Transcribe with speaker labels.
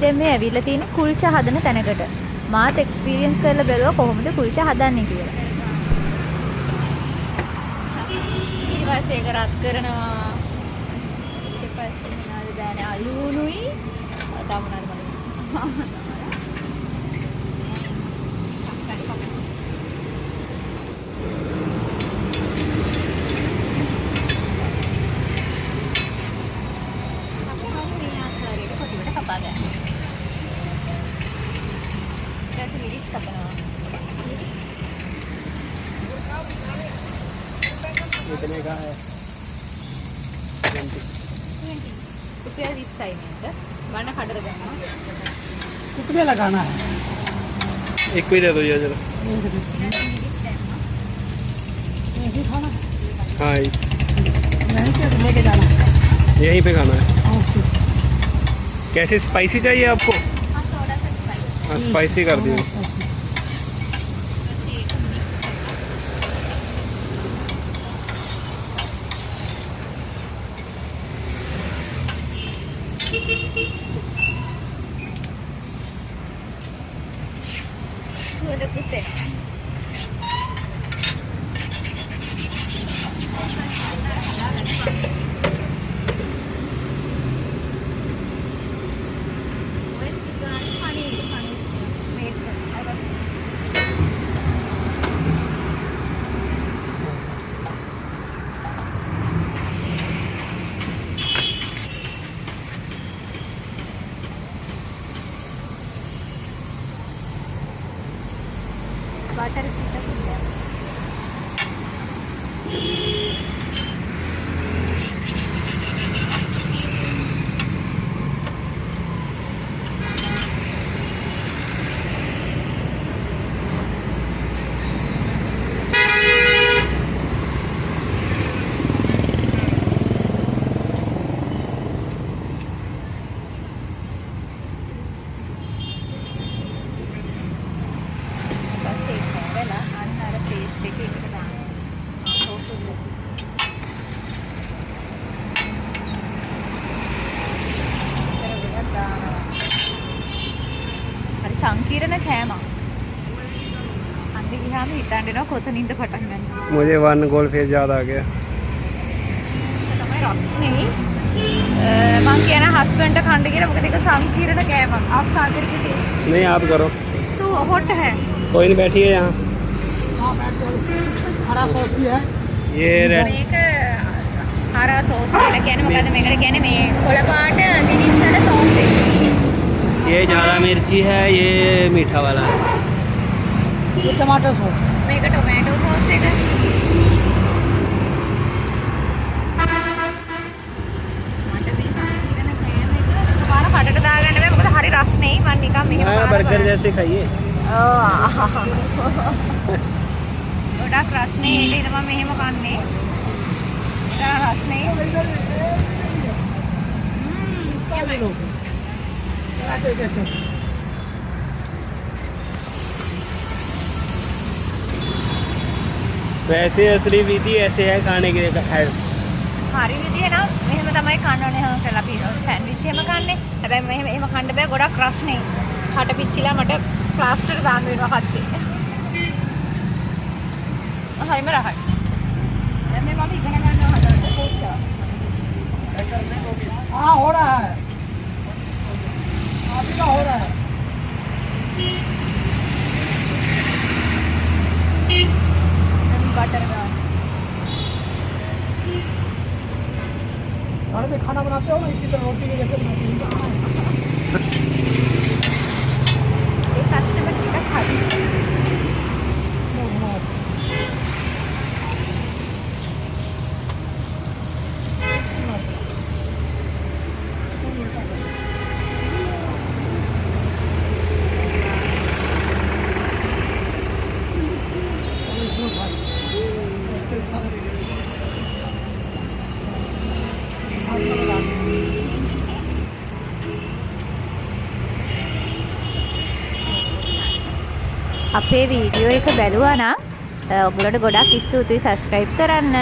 Speaker 1: දැන් මේ ඇවිල්ලා තියෙන කුල්චා හදන තැනකට. මාත් එක්ස්පීරියන්ස් කරලා බැලුවා කොහොමද කුල්චා හදන්නේ කියලා. ඊට පස්සේ ඒක රත් කරනවා. ඊට පස්සේ මොනවද දාන්නේ අලුණුයි. තව මොනවද බලන්න.
Speaker 2: कितने का है?
Speaker 1: 20 रुपया 20 में वरना खड़े रहना।
Speaker 2: कितने लगाना है?
Speaker 3: एक को ही दे दो ये जरा।
Speaker 2: यही खाना?
Speaker 3: हाँ
Speaker 2: यहीं पे लेके जाना है?
Speaker 3: यहीं पे खाना है।
Speaker 2: ओके।
Speaker 3: कैसे स्पाइसी चाहिए आपको?
Speaker 1: हाँ थोड़ा सा स्पाइसी।
Speaker 3: हाँ स्पाइसी कर दियो।
Speaker 1: sudah putih. Butter kita punya. संकीर्ण කෑම. අන්ති ගියාම හිතන්න එනවා කොතනින්ද පටන් ගන්න.
Speaker 3: मुझे वन गोल फेस याद आ गया.
Speaker 1: තමයි රස්නේ. මං කියන හස්බන්ඩ් කණ්ඩ කියලා මොකද ඒක සංකීර්ණ කෑමක්. आप खाकर के
Speaker 3: नहीं आप करो.
Speaker 1: तू हॉट है.
Speaker 3: कोई नहीं बैठिए यहाँ.
Speaker 2: हाँ बैठ जाओ. हरा सॉस भी है.
Speaker 3: ये रेड.
Speaker 1: මේක හරා සෝස් කියලා කියන්නේ මොකද්ද මේකට කියන්නේ මේ කොළ පාට මිනිස්සල සෝස් එක.
Speaker 3: ये ज़्यादा मिर्ची है, ये मीठा वाला है.
Speaker 2: ये टमाटर सॉस.
Speaker 1: මේක ටොමැටෝ සෝස් එක. මට මේ සංකීර්ණ කෑම එක පාර කඩට දාගන්න බෑ මොකද හරි රස්නේ. මම නිකන් මෙහෙම
Speaker 3: हाँ बर्गर जैसे खाइए.
Speaker 1: ගොඩක් රස්නේ. ඒක මම මෙහෙම කන්නේ. ඒක රස්නේ.
Speaker 3: वैसे असली विधि ऐसे है खाने के लिए.
Speaker 1: හරි විදිය නම් මෙහෙම තමයි කන්න ඕනේ. හම් කරලා අපි සෑන්ඩ්විච් එහෙම කන්නේ. හැබැයි මෙහෙම එහෙම කන්න බෑ ගොඩක් රස්නේ. කට පිච්චිලා මට ප්ලාස්ටර් දාන්න වෙනවා හත්තේ. හරිම රහයි. දැන් මේ මම ඉගෙන ගන්නවා හදන්න පොත්තා.
Speaker 2: हाँ हो रहा है. अभी का हो रहा है.
Speaker 1: बटर का
Speaker 2: घर में खाना बनाते हो ना इसी तरह रोटी के जैसे बनाते हो.
Speaker 1: एक कस्टमर की खाली අපේ වීඩියෝ එක බැලුවා නම් ඔයගොල්ලන්ට ගොඩක් ස්තුතියි. සබ්ස්ක්‍රයිබ් කරන්න.